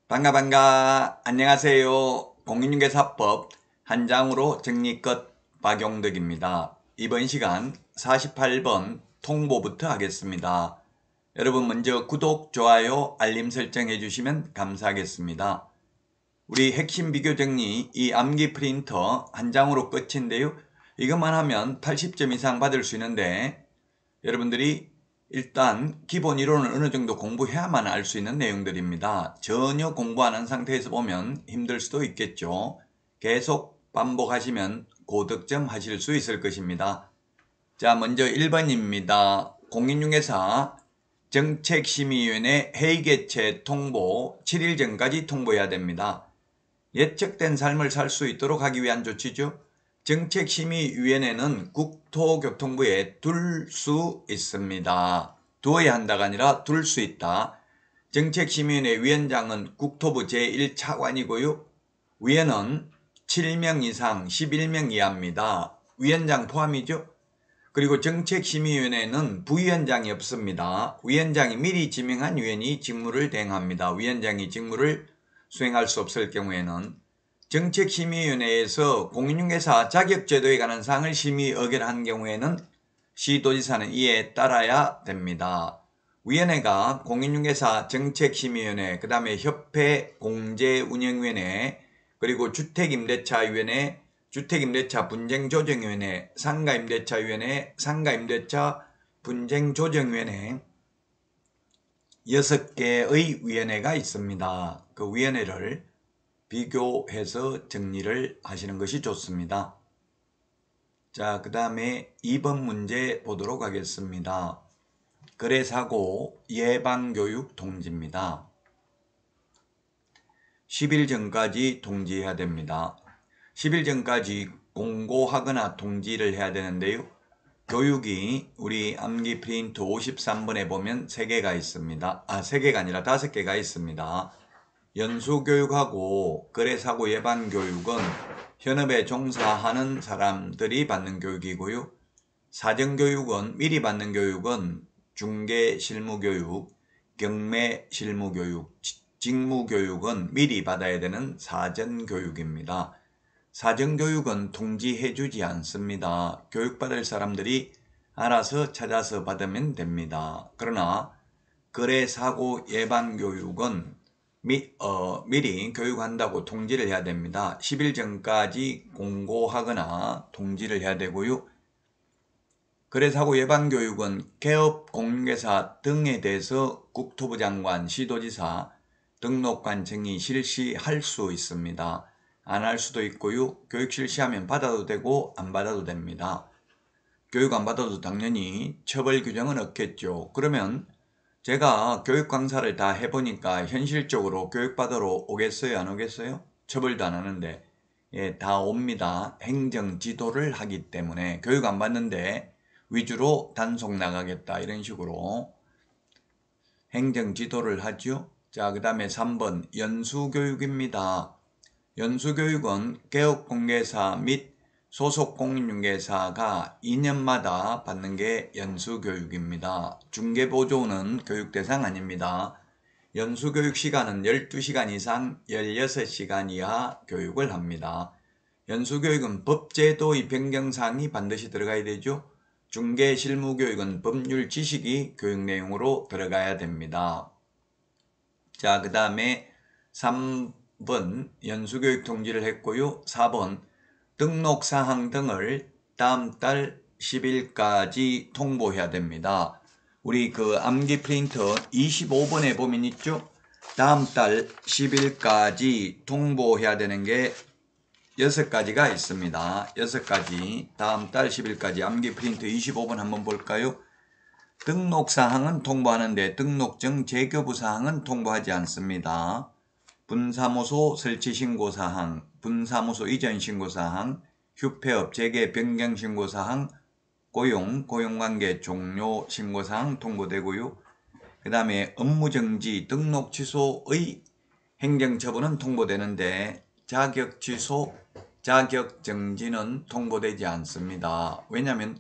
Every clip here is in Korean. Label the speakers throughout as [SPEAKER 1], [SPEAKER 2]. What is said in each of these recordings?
[SPEAKER 1] 반가 안녕하세요. 공인중개사법 한 장으로 정리 끝 박용덕입니다. 이번 시간 48번 통보부터 하겠습니다. 여러분 먼저 구독, 좋아요, 알림 설정 해주시면 감사하겠습니다. 우리 핵심 비교 정리 이 암기 프린터 한 장으로 끝인데요. 이것만 하면 80점 이상 받을 수 있는데 여러분들이 일단 기본 이론을 어느 정도 공부해야만 알 수 있는 내용들입니다. 전혀 공부 안 한 상태에서 보면 힘들 수도 있겠죠. 계속 반복하시면 고득점 하실 수 있을 것입니다. 자, 먼저 1번입니다. 공인중개사 정책심의위원회 회의개최 통보 7일 전까지 통보해야 됩니다. 예측된 삶을 살 수 있도록 하기 위한 조치죠. 정책심의위원회는 국토교통부에 둘 수 있습니다. 두어야 한다가 아니라 둘 수 있다. 정책심의위원회 위원장은 국토부 제1차관이고요. 위원은 7명 이상 11명 이하입니다. 위원장 포함이죠. 그리고 정책심의위원회는 부위원장이 없습니다. 위원장이 미리 지명한 위원이 직무를 대행합니다. 위원장이 직무를 수행할 수 없을 경우에는 정책심의위원회에서 공인중개사 자격제도에 관한 사항을 심의 의결한 경우에는 시도지사는 이에 따라야 됩니다. 위원회가 공인중개사 정책심의위원회, 그 다음에 협회 공제운영위원회, 그리고 주택임대차위원회, 주택임대차 분쟁조정위원회, 상가임대차위원회, 상가임대차 분쟁조정위원회 6개의 위원회가 있습니다. 그 위원회를 비교해서 정리를 하시는 것이 좋습니다. 자, 그 다음에 2번 문제 보도록 하겠습니다. 거래사고 예방교육 통지입니다. 10일 전까지 통지해야 됩니다. 10일 전까지 공고하거나 통지를 해야 되는데요. 교육이 우리 암기 프린트 53번에 보면 3개가 있습니다. 3개가 아니라 5개가 있습니다. 연수교육하고 거래사고 예방교육은 현업에 종사하는 사람들이 받는 교육이고요. 사전교육은 미리 받는 교육은 중개실무교육, 경매실무교육, 직무교육은 미리 받아야 되는 사전교육입니다. 사전교육은 통지해주지 않습니다. 교육받을 사람들이 알아서 찾아서 받으면 됩니다. 그러나 거래사고 예방교육은 미리 교육한다고 통지를 해야 됩니다. 10일 전까지 공고하거나 통지를 해야 되고요. 거래사고 예방교육은 개업 공인중개사 등에 대해서 국토부 장관, 시도지사, 등록관 정의 실시할 수 있습니다. 안 할 수도 있고요. 교육 실시하면 받아도 되고 안 받아도 됩니다. 교육 안 받아도 당연히 처벌 규정은 없겠죠. 그러면 제가 교육 강사를 다 해보니까 현실적으로 교육받으러 오겠어요? 안 오겠어요? 처벌도 안 하는데 다 옵니다. 행정 지도를 하기 때문에 교육 안 받는데 위주로 단속 나가겠다 이런 식으로 행정 지도를 하죠. 자, 그 다음에 3번 연수교육입니다. 연수교육은 개업공개사 및 소속공인중개사가 2년마다 받는 게 연수교육입니다. 중개보조는 교육 대상 아닙니다. 연수교육 시간은 12시간 이상 16시간 이하 교육을 합니다. 연수교육은 법제도의 변경사항이 반드시 들어가야 되죠. 중개실무교육은 법률 지식이 교육 내용으로 들어가야 됩니다. 자, 그 다음에 3번 연수교육 통지를 했고요. 4번 등록사항 등을 다음 달 10일까지 통보해야 됩니다. 우리 그 암기 프린터 25번에 보면 있죠. 다음 달 10일까지 통보해야 되는 게 6가지가 있습니다. 6가지 다음 달 10일까지 암기 프린터 25번 한번 볼까요? 등록사항은 통보하는데 등록증 재교부사항은 통보하지 않습니다. 분사무소 설치신고사항, 분사무소 이전신고사항, 휴폐업 재개 변경신고사항, 고용관계 종료 신고사항 통보되고요. 그 다음에 업무정지 등록 취소의 행정처분은 통보되는데 자격취소, 자격정지는 통보되지 않습니다. 왜냐하면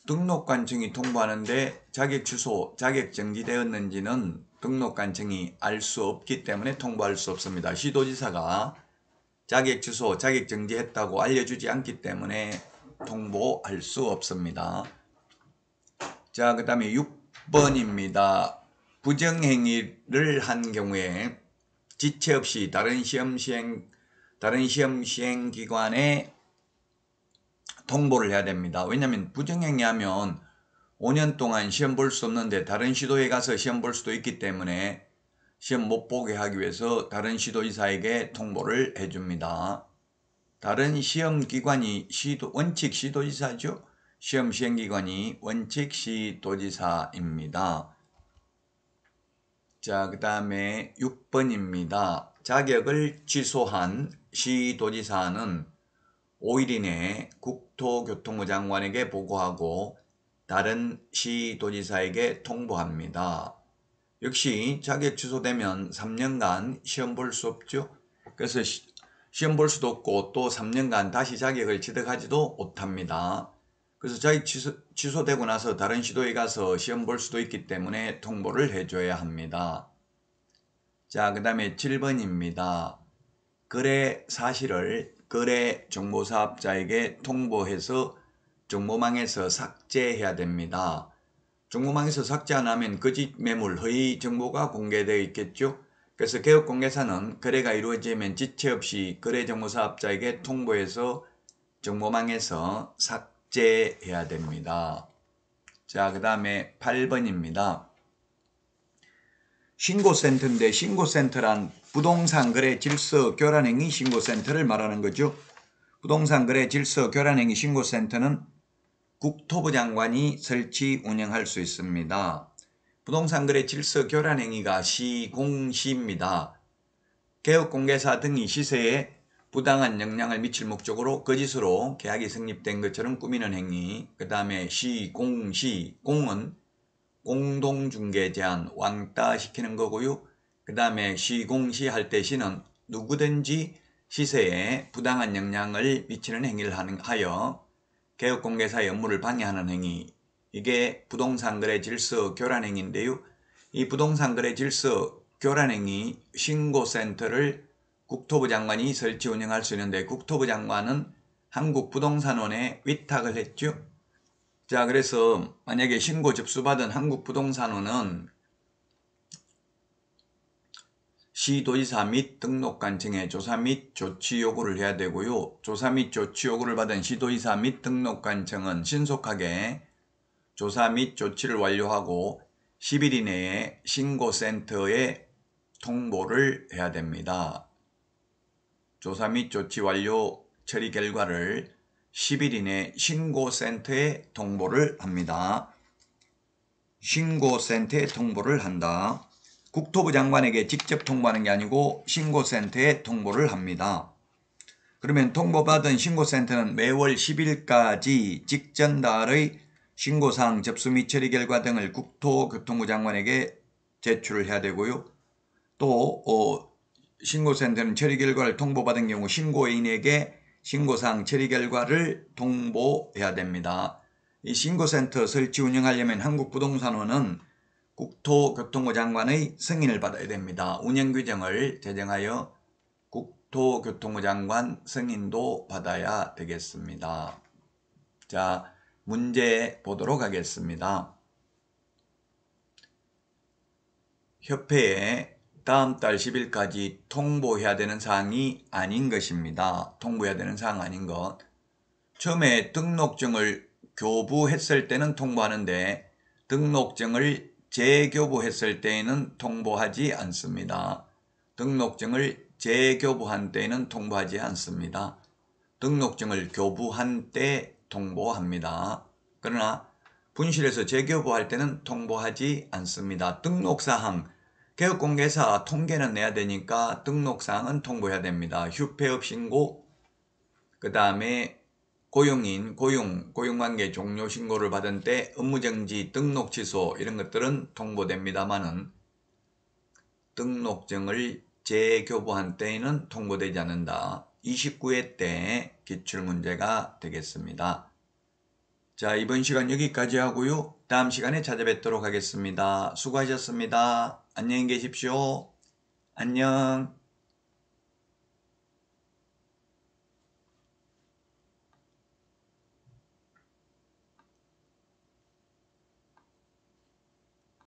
[SPEAKER 1] 등록관청이 통보하는데 자격취소, 자격정지되었는지는 등록관청이 알 수 없기 때문에 통보할 수 없습니다. 시도지사가 자격 취소, 자격 정지했다고 알려주지 않기 때문에 통보할 수 없습니다. 자, 그 다음에 6번입니다. 부정행위를 한 경우에 지체 없이 다른 시험 시행 기관에 통보를 해야 됩니다. 왜냐하면 부정행위하면 5년 동안 시험 볼 수 없는데 다른 시도에 가서 시험 볼 수도 있기 때문에 시험 못 보게 하기 위해서 다른 시도지사에게 통보를 해줍니다. 다른 시험기관이 원칙 시도지사죠. 시험 시행기관이 원칙 시도지사입니다. 자, 그 다음에 6번입니다. 자격을 취소한 시도지사는 5일 이내에 국토교통부 장관에게 보고하고 다른 시도지사에게 통보합니다. 역시 자격 취소되면 3년간 시험 볼 수 없죠. 그래서 시험 볼 수도 없고 또 3년간 다시 자격을 취득하지도 못합니다. 그래서 자격 취소되고 나서 다른 시도에 가서 시험 볼 수도 있기 때문에 통보를 해줘야 합니다. 자, 그 다음에 7번입니다. 거래 사실을 거래 정보사업자에게 통보해서 정보망에서 삭제해야 됩니다. 정보망에서 삭제 안 하면 거짓 매물, 허위 정보가 공개되어 있겠죠. 그래서 개업공개사는 거래가 이루어지면 지체 없이 거래정보사업자에게 통보해서 정보망에서 삭제해야 됩니다. 자, 그 다음에 8번입니다. 신고센터인데 신고센터란 부동산 거래 질서 교란행위 신고센터를 말하는 거죠. 부동산 거래 질서 교란행위 신고센터는 국토부 장관이 설치 운영할 수 있습니다. 부동산 거래 질서 교란 행위가 시공시입니다. 개업공개사 등이 시세에 부당한 영향을 미칠 목적으로 거짓으로 계약이 성립된 것처럼 꾸미는 행위. 그 다음에 시공시, 공은 공동중개 제한, 왕따 시키는 거고요. 그 다음에 시공시 할 때 시는 누구든지 시세에 부당한 영향을 미치는 행위를 하여 개업공개사의 업무를 방해하는 행위, 이게 부동산 거래 질서 교란 행위인데요. 이 부동산 거래 질서 교란 행위 신고센터를 국토부 장관이 설치 운영할 수 있는데 국토부 장관은 한국부동산원에 위탁을 했죠. 자, 그래서 만약에 신고 접수받은 한국부동산원은 시도지사 및 등록관청에 조사 및 조치 요구를 해야 되고요. 조사 및 조치 요구를 받은 시도지사 및 등록관청은 신속하게 조사 및 조치를 완료하고 10일 이내에 신고센터에 통보를 해야 됩니다. 조사 및 조치 완료 처리 결과를 10일 이내 신고센터에 통보를 합니다. 신고센터에 통보를 한다. 국토부 장관에게 직접 통보하는 게 아니고 신고센터에 통보를 합니다. 그러면 통보받은 신고센터는 매월 10일까지 직전 달의 신고사항 접수 및 처리 결과 등을 국토교통부 장관에게 제출을 해야 되고요. 또 신고센터는 처리 결과를 통보받은 경우 신고인에게 신고사항 처리 결과를 통보해야 됩니다. 이 신고센터 설치 운영하려면 한국부동산원은 국토교통부 장관의 승인을 받아야 됩니다. 운영규정을 제정하여 국토교통부 장관 승인도 받아야 되겠습니다. 자, 문제 보도록 하겠습니다. 협회에 다음 달 10일까지 통보해야 되는 사항이 아닌 것입니다. 통보해야 되는 사항 아닌 것. 처음에 등록증을 교부했을 때는 통보하는데 등록증을 재교부했을 때에는 통보하지 않습니다. 등록증을 재교부한 때에는 통보하지 않습니다. 등록증을 교부한 때 통보합니다. 그러나 분실해서 재교부할 때는 통보하지 않습니다. 등록사항, 개업공개사 통계는 내야 되니까 등록사항은 통보해야 됩니다. 휴폐업 신고, 그 다음에 고용인, 고용관계 종료 신고를 받은 때 업무정지, 등록 취소 이런 것들은 통보됩니다만은 등록증을 재교부한 때에는 통보되지 않는다. 29회 때 기출문제가 되겠습니다. 자, 이번 시간 여기까지 하고요. 다음 시간에 찾아뵙도록 하겠습니다. 수고하셨습니다. 안녕히 계십시오. 안녕.